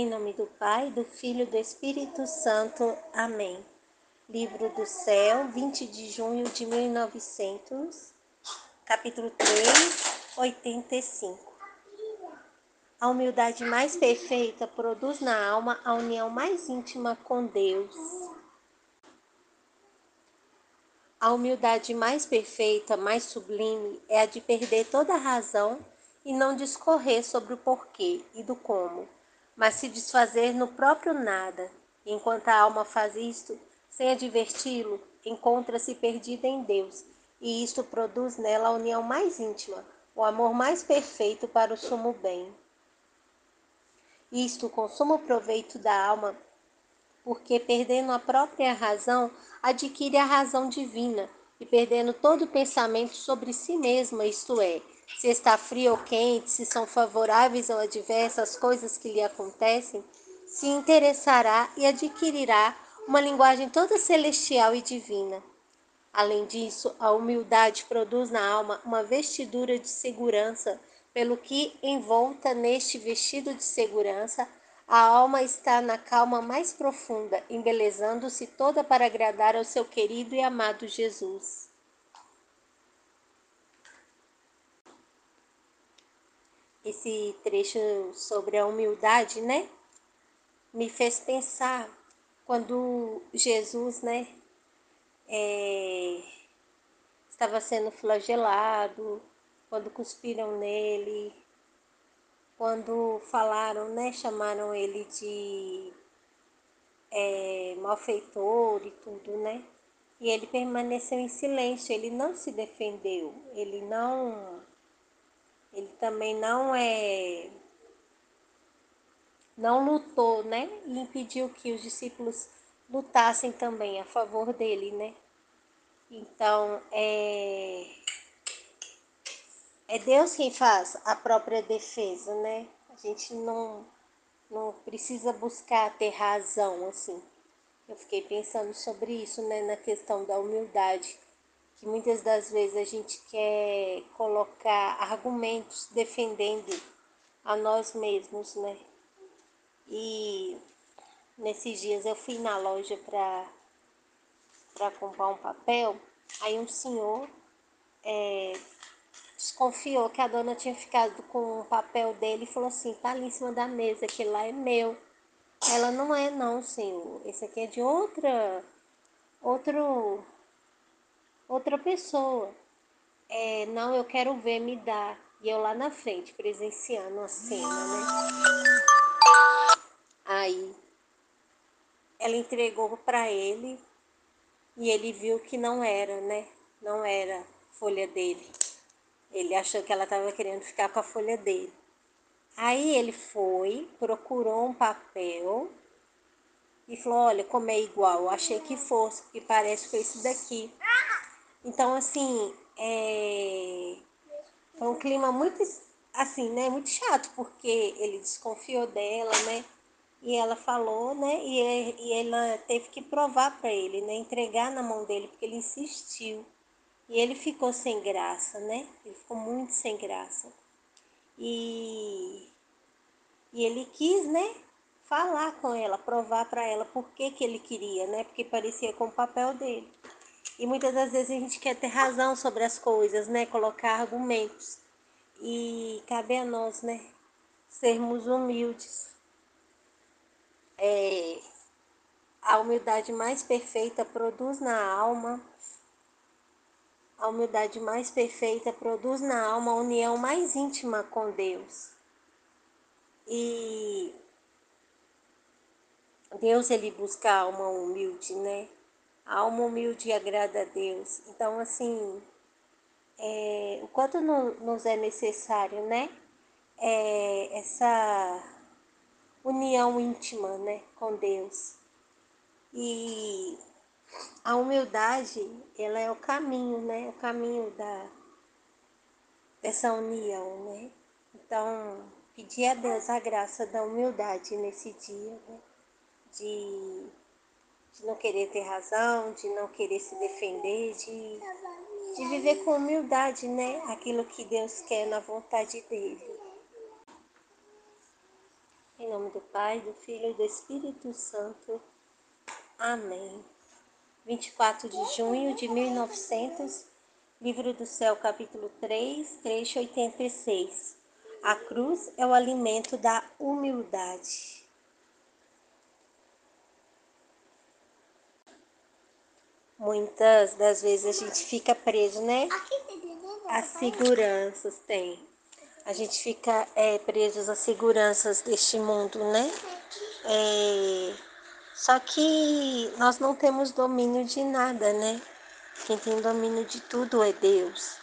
Em nome do Pai, do Filho e do Espírito Santo. Amém. Livro do Céu, 20 de junho de 1900, capítulo 3, 85. A humildade mais perfeita produz na alma a união mais íntima com Deus. A humildade mais perfeita, mais sublime, é a de perder toda a razão e não discorrer sobre o porquê e do como, mas se desfazer no próprio nada. Enquanto a alma faz isto, sem adverti-lo, encontra-se perdida em Deus, e isto produz nela a união mais íntima, o amor mais perfeito para o sumo bem. Isto com sumo proveito da alma, porque perdendo a própria razão, adquire a razão divina, e perdendo todo o pensamento sobre si mesma, isto é, se está frio ou quente, se são favoráveis ou adversas as coisas que lhe acontecem, se interessará e adquirirá uma linguagem toda celestial e divina. Além disso, a humildade produz na alma uma vestidura de segurança, pelo que, envolta neste vestido de segurança, a alma está na calma mais profunda, embelezando-se toda para agradar ao seu querido e amado Jesus. Esse trecho sobre a humildade, né, me fez pensar quando Jesus, né, estava sendo flagelado, quando cuspiram nele, quando falaram, né, chamaram ele de malfeitor e tudo, né? E ele permaneceu em silêncio, ele não se defendeu, ele também não lutou, né? E impediu que os discípulos lutassem também a favor dele, né? Então, é Deus quem faz a própria defesa, né? A gente não precisa buscar ter razão, assim. Eu fiquei pensando sobre isso, né, na questão da humildade, que muitas das vezes a gente quer colocar argumentos defendendo a nós mesmos, né? E nesses dias eu fui na loja para comprar um papel, aí um senhor desconfiou que a dona tinha ficado com o papel dele e falou assim, tá ali em cima da mesa, aquele lá é meu. Ela, não é não, senhor, esse aqui é de outro outra pessoa. Não, eu quero ver, me dá. E eu lá na frente, presenciando a cena, né? Aí ela entregou para ele e ele viu que não era, né? Não era folha dele. Ele achou que ela estava querendo ficar com a folha dele. Aí ele foi, procurou um papel e falou, olha, como é igual, eu achei que fosse, porque parece com esse daqui. Então, assim, foi um clima muito, assim, né, muito chato, porque ele desconfiou dela, né, e ela falou, né, e ela teve que provar para ele, né, entregar na mão dele, porque ele insistiu. E ele ficou sem graça, né, ele ficou muito sem graça. E ele quis, né, falar com ela, provar para ela por que ele queria, né, porque parecia com o papel dele. E muitas das vezes a gente quer ter razão sobre as coisas, né, colocar argumentos. E cabe a nós, né, sermos humildes. A humildade mais perfeita produz na alma, a humildade mais perfeita produz na alma a união mais íntima com Deus. E Deus, ele busca a alma humilde, né? A alma humilde agrada a Deus. Então, assim, o quanto nos é necessário, né? Essa união íntima, né, com Deus. E a humildade, ela é o caminho, né? O caminho dessa união, né? Então, pedir a Deus a graça da humildade nesse dia, né? De não querer ter razão, de não querer se defender, de viver com humildade, né? Aquilo que Deus quer na vontade dele. Em nome do Pai, do Filho e do Espírito Santo. Amém. 24 de junho de 1900, Livro do Céu, capítulo 3, trecho 86. A cruz é o alimento da humildade. Muitas das vezes a gente fica preso, né? As seguranças tem. A gente fica preso às seguranças deste mundo, né? Só que nós não temos domínio de nada, né? Quem tem domínio de tudo é Deus.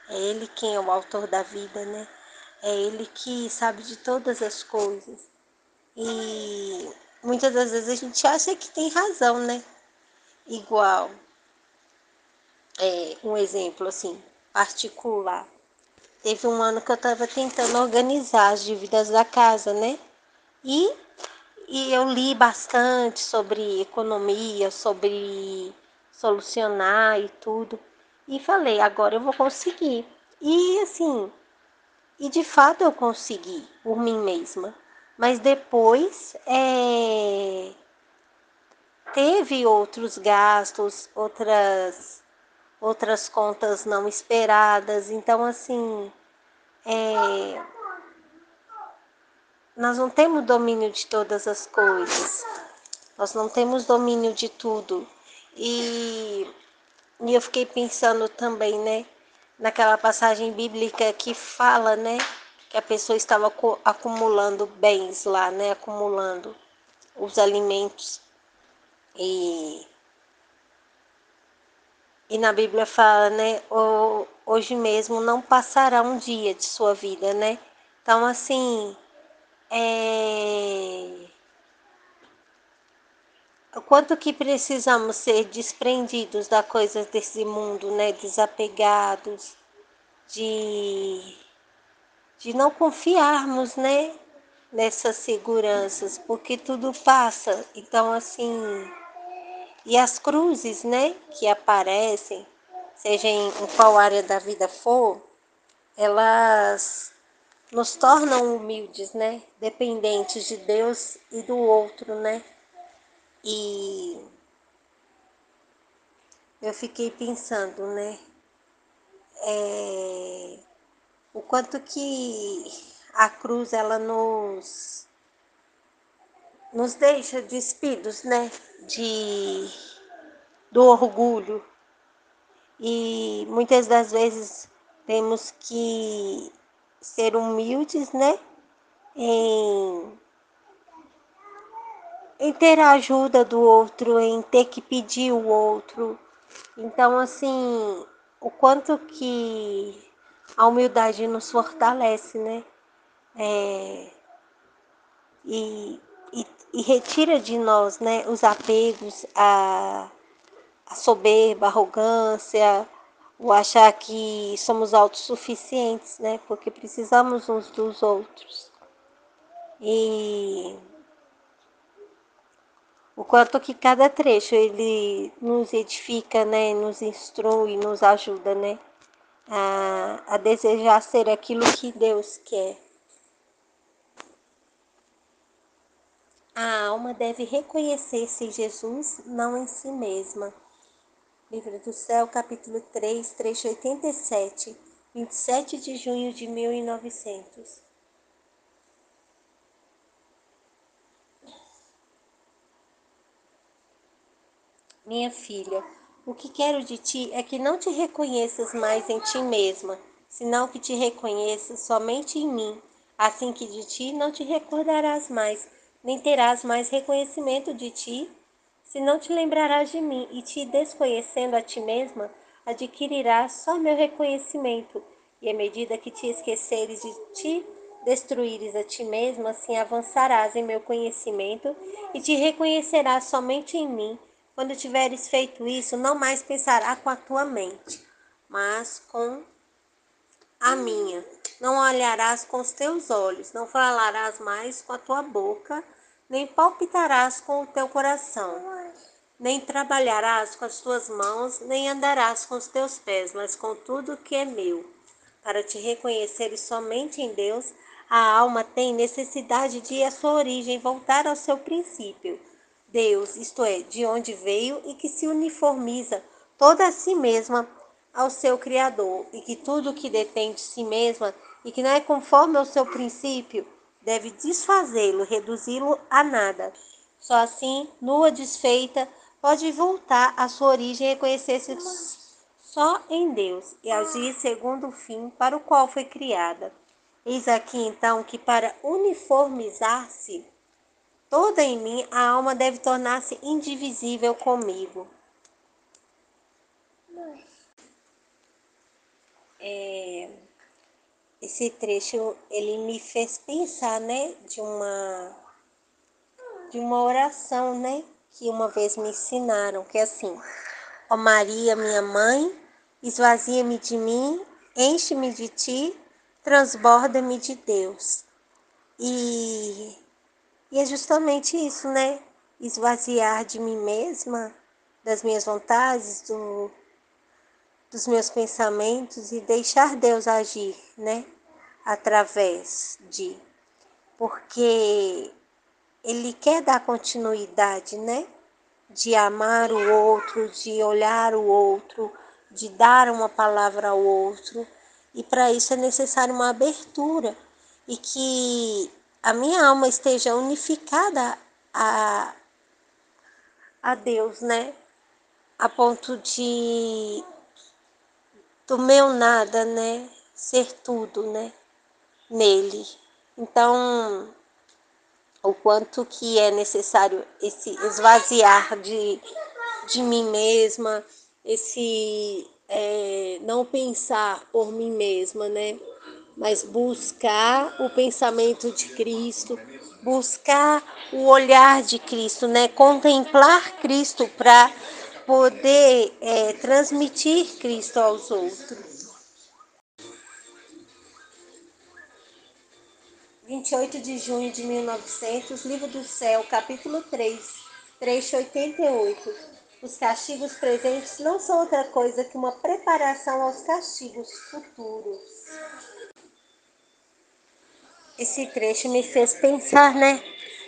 É Ele quem é o autor da vida, né? É Ele que sabe de todas as coisas. E muitas das vezes a gente acha que tem razão, né? Igual, um exemplo assim, particular. Teve um ano que eu estava tentando organizar as dívidas da casa, né? E, e eu li bastante sobre economia, sobre solucionar e tudo. E falei, agora eu vou conseguir. E assim, de fato eu consegui por mim mesma. Mas depois teve outros gastos, outras contas não esperadas. Então, assim, nós não temos domínio de todas as coisas. Nós não temos domínio de tudo. E eu fiquei pensando também, né? Naquela passagem bíblica que fala, né? Que a pessoa estava acumulando bens lá, né? Acumulando os alimentos. E na Bíblia fala, né? Hoje mesmo não passará um dia de sua vida, né? Então, assim, o quanto que precisamos ser desprendidos das coisas desse mundo, né? Desapegados, de não confiarmos, né? Nessas seguranças, porque tudo passa. Então, assim, e as cruzes, né? Que aparecem, seja em qual área da vida for, elas nos tornam humildes, né? Dependentes de Deus e do outro, né? E eu fiquei pensando, né? O quanto que a cruz ela nos deixa despidos, né? Do orgulho. E muitas das vezes temos que ser humildes, né? Em ter a ajuda do outro, em ter que pedir o outro. Então, assim, o quanto que a humildade nos fortalece, né? E, e retira de nós, né, os apegos, a soberba, a arrogância, o achar que somos autossuficientes, né? Porque precisamos uns dos outros. E o quanto que cada trecho ele nos edifica, né, nos instrui, nos ajuda, né, a desejar ser aquilo que Deus quer. A alma deve reconhecer-se em Jesus, não em si mesma. Livro do Céu, capítulo 3, trecho 87, 27 de junho de 1900. Minha filha, o que quero de ti é que não te reconheças mais em ti mesma, senão que te reconheças somente em mim. Assim que de ti não te recordarás mais, nem terás mais reconhecimento de ti, se não te lembrarás de mim, e te desconhecendo a ti mesma, adquirirás só meu reconhecimento. E à medida que te esqueceres de ti, destruíres a ti mesma, assim avançarás em meu conhecimento e te reconhecerás somente em mim. Quando tiveres feito isso, não mais pensará com a tua mente, mas com a minha. Não olharás com os teus olhos, não falarás mais com a tua boca, nem palpitarás com o teu coração, nem trabalharás com as tuas mãos, nem andarás com os teus pés, mas com tudo que é meu, para te reconheceres somente em Deus, A alma tem necessidade de a sua origem voltar ao seu princípio, Deus, isto é, de onde veio e que se uniformiza toda a si mesma ao seu Criador, e que tudo que detém de si mesma e que não é conforme ao seu princípio, deve desfazê-lo, reduzi-lo a nada. Só assim, nua, desfeita, pode voltar à sua origem e reconhecer-se só em Deus e agir segundo o fim para o qual foi criada. Eis aqui então que para uniformizar-se toda em mim, a alma deve tornar-se indivisível comigo. Esse trecho, ele me fez pensar, né, de uma oração, né, que uma vez me ensinaram, que é assim: ó Maria, minha mãe, esvazia-me de mim, enche-me de ti, transborda-me de Deus. E, e é justamente isso, né? Esvaziar de mim mesma, das minhas vontades, dos meus pensamentos e deixar Deus agir, né? Através de. Porque Ele quer dar continuidade, né? De amar o outro, de olhar o outro, de dar uma palavra ao outro. E para isso é necessário uma abertura e que a minha alma esteja unificada a, a Deus, né? A ponto de do meu nada, né? Ser tudo, né? Nele. Então, o quanto que é necessário esse esvaziar de mim mesma, esse não pensar por mim mesma, né? Mas buscar o pensamento de Cristo, buscar o olhar de Cristo, né? Contemplar Cristo para poder transmitir Cristo aos outros. 28 de junho de 1900, Livro do Céu, capítulo 3, trecho 88. Os castigos presentes não são outra coisa que uma preparação aos castigos futuros. Esse trecho me fez pensar, né,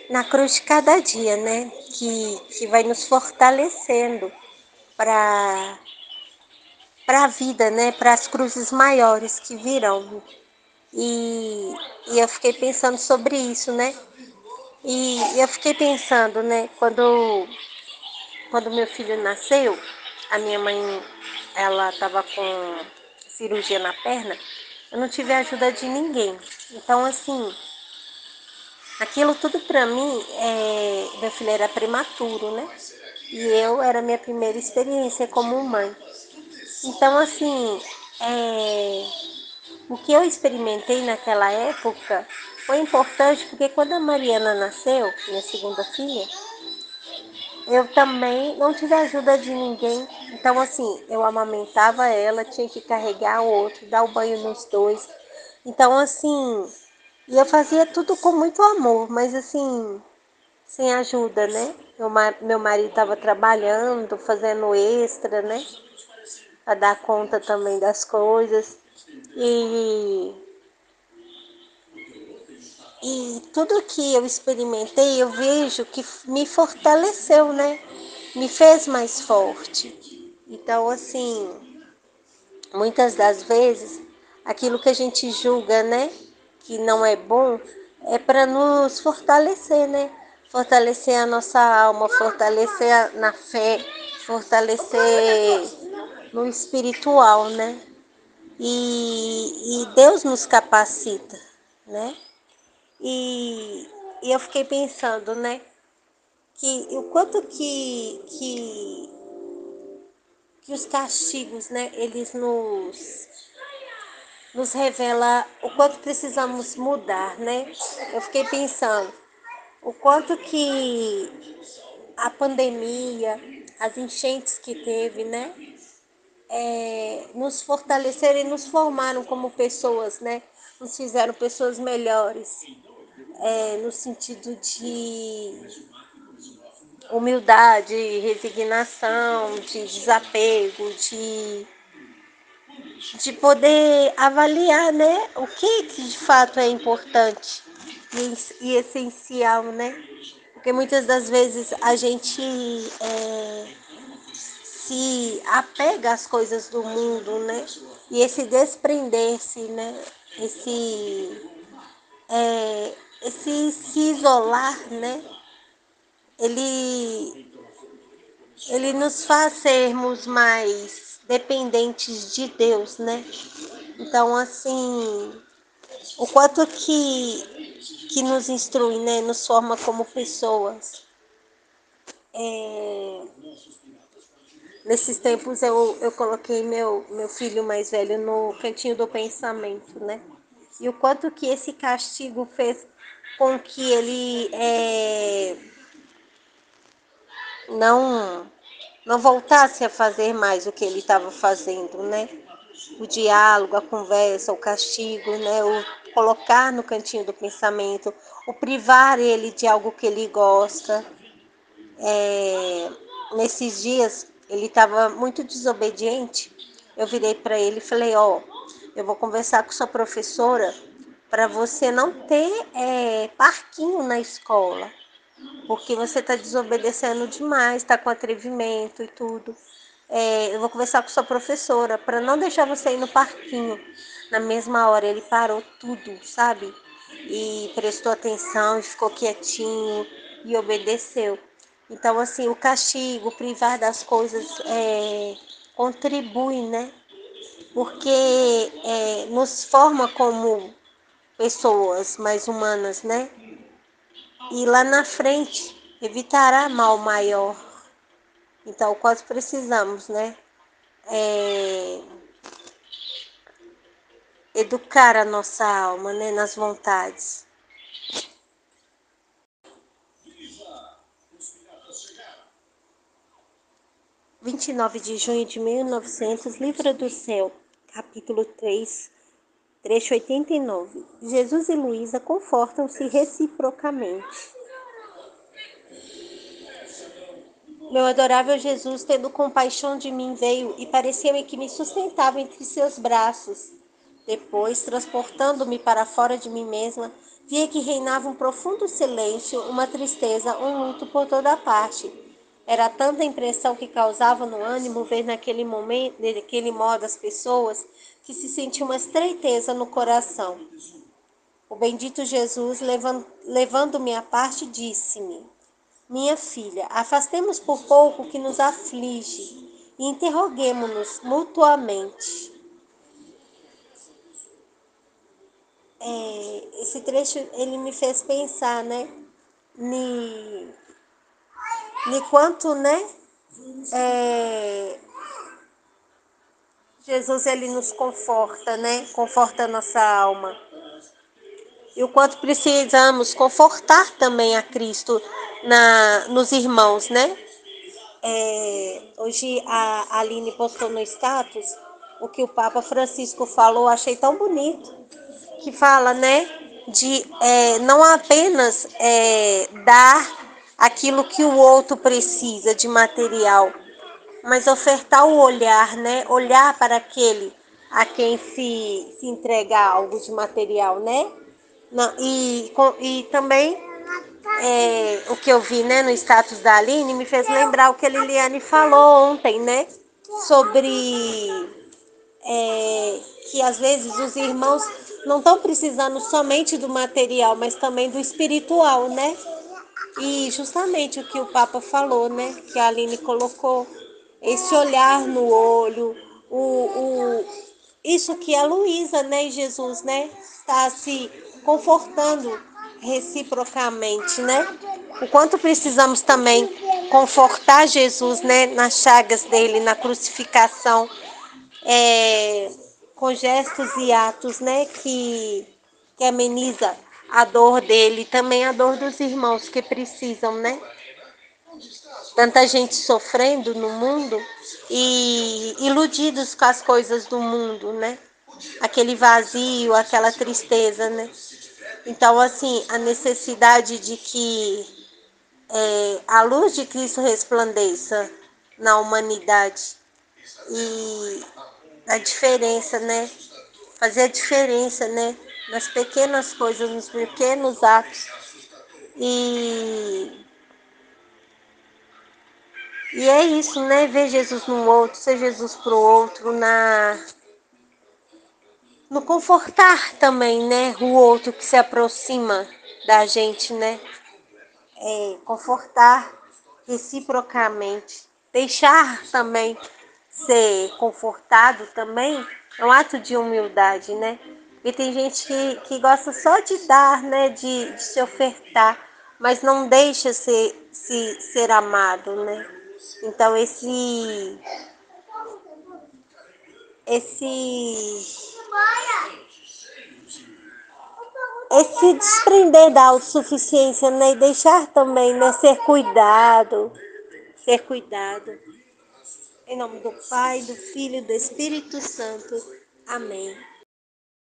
na cruz de cada dia, né, que vai nos fortalecendo para a vida, né, para as cruzes maiores que virão. E eu fiquei pensando sobre isso, né? E eu fiquei pensando, né, quando meu filho nasceu, a minha mãe, ela estava com cirurgia na perna, eu não tive a ajuda de ninguém. Então, assim, aquilo tudo para mim, meu filho era prematuro, né? E eu era a minha primeira experiência como mãe. Então, assim, o que eu experimentei naquela época foi importante porque quando a Mariana nasceu, minha segunda filha, eu também não tive ajuda de ninguém. Então, assim, eu amamentava ela, tinha que carregar o outro, dar o banho nos dois. Então, assim, e eu fazia tudo com muito amor, mas assim, sem ajuda, né? Meu marido estava trabalhando, fazendo extra, né? Para dar conta também das coisas. E, e tudo que eu experimentei, eu vejo que me fortaleceu, né? Me fez mais forte. Então, assim, muitas das vezes, aquilo que a gente julga, né, que não é bom, é para nos fortalecer, né? Fortalecer a nossa alma, fortalecer na fé, fortalecer no espiritual, né? E Deus nos capacita, né? E, e eu fiquei pensando, né, que o quanto que os castigos, né, eles nos revela o quanto precisamos mudar, né? Eu fiquei pensando o quanto que a pandemia, as enchentes que teve, né, nos fortaleceram e nos formaram como pessoas, né? Nos fizeram pessoas melhores, no sentido de humildade, resignação, de desapego, de poder avaliar, né, o que de fato é importante e essencial, né? Porque muitas das vezes a gente se apega às coisas do mundo, né? E esse desprender-se, né? Esse, esse se isolar, né? Ele, ele nos faz sermos mais dependentes de Deus, né? Então, assim, o quanto que nos instrui, né? Nos forma como pessoas. Nesses tempos eu coloquei meu filho mais velho no cantinho do pensamento, né? E o quanto que esse castigo fez com que ele não, não voltasse a fazer mais o que ele estava fazendo, né? O diálogo, a conversa, o castigo, né? O colocar no cantinho do pensamento, o privar ele de algo que ele gosta. Nesses dias ele estava muito desobediente. Eu virei para ele e falei: ó, eu vou conversar com sua professora para você não ter parquinho na escola, porque você está desobedecendo demais, está com atrevimento e tudo. Eu vou conversar com sua professora para não deixar você ir no parquinho. Na mesma hora ele parou tudo, sabe? E prestou atenção e ficou quietinho e obedeceu. Então, assim, o castigo, privar das coisas contribui, né? Porque nos forma como pessoas mais humanas, né? E lá na frente evitará mal maior. Então, quase precisamos, né? Educar a nossa alma, né? Nas vontades. 29 de junho de 1900, Livro do Céu, capítulo 3, trecho 89. Jesus e Luísa confortam-se reciprocamente. Meu adorável Jesus, tendo compaixão de mim, veio e pareceu-me que me sustentava entre seus braços. Depois, transportando-me para fora de mim mesma, via que reinava um profundo silêncio, uma tristeza, um luto por toda a parte. Era tanta a impressão que causava no ânimo ver naquele momento, naquele modo as pessoas, que se sentia uma estreiteza no coração. O bendito Jesus, levando-me à parte, disse-me: minha filha, afastemos por pouco o que nos aflige e interroguemo-nos mutuamente. Esse trecho ele me fez pensar, né? Ni quanto, né? Jesus ele nos conforta, né? Conforta a nossa alma. E o quanto precisamos confortar também a Cristo nos irmãos, né? Hoje a Aline postou no status o que o Papa Francisco falou, achei tão bonito, que fala, né, de não apenas dar aquilo que o outro precisa de material, mas ofertar o olhar, né, olhar para aquele a quem se entregar algo de material, né, não, e também o que eu vi, né, no status da Aline me fez lembrar o que a Liliane falou ontem, né, sobre que às vezes os irmãos não estão precisando somente do material, mas também do espiritual, né? E justamente o que o Papa falou, né? Que a Aline colocou, esse olhar no olho, isso que a Luísa, né, e Jesus, né, está se confortando reciprocamente, né? O quanto precisamos também confortar Jesus, né, nas chagas dele, na crucificação, com gestos e atos, né, que ameniza a dor dele, também a dor dos irmãos que precisam, né? Tanta gente sofrendo no mundo e iludidos com as coisas do mundo, né? Aquele vazio, aquela tristeza, né? Então, assim, a necessidade de que a luz de Cristo resplandeça na humanidade e a diferença, né? Fazer a diferença, né? Nas pequenas coisas, nos pequenos atos. E, e é isso, né? Ver Jesus no outro, ser Jesus pro outro, no confortar também, né? O outro que se aproxima da gente, né? Confortar reciprocamente. Deixar também ser confortado também é um ato de humildade, né? E tem gente que gosta só de dar, né? De se ofertar, mas não deixa ser amado, né? Então esse esse desprender da autossuficiência, né? E deixar também, né? Ser cuidado. Em nome do Pai, do Filho e do Espírito Santo. Amém.